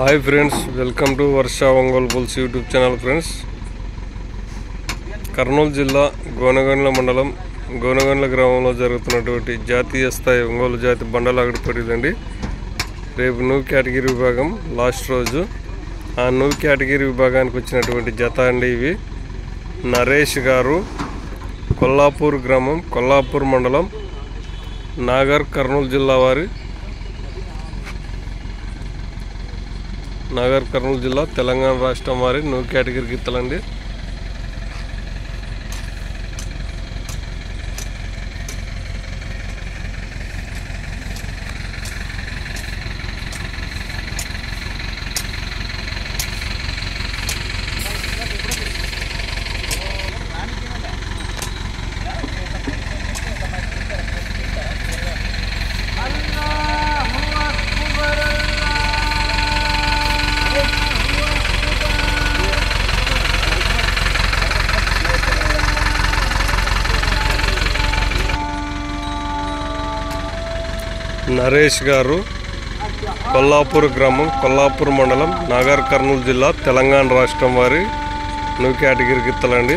Hi friends, welcome to Varsha Ongole bulls YouTube channel. Friends, Kurnool జిల్లా గోనగండ్ల మండలం గోనగండ్ల గ్రామంలో జరుగుతున్నటువంటి జాతీయ స్థాయి ఒంగోలు జాతి బండలాగడి పోటీలండి. రేపు న్యూ కేటగిరీ విభాగం లాస్ట్ రోజు. ఆ న్యూ కేటగిరీ విభాగానికి వచ్చినటువంటి జత అండి ఇవి. నరేష్ గారు, కొల్లాపూర్ గ్రామం, కొల్లాపూర్ మండలం, నాగర్ కర్నూలు జిల్లా వారి, నాగర్ కర్నూలు జిల్లా తెలంగాణ రాష్ట్రం వారి న్యూ కేటగిరీ గిత్తలండి. నరేష్ గారు, కొల్లాపూర్ గ్రామం, కొల్లాపూర్ మండలం, నాగర్ కర్నూలు జిల్లా తెలంగాణ రాష్ట్రం వారి న్యూ కేటగిరీ గిత్తలండి.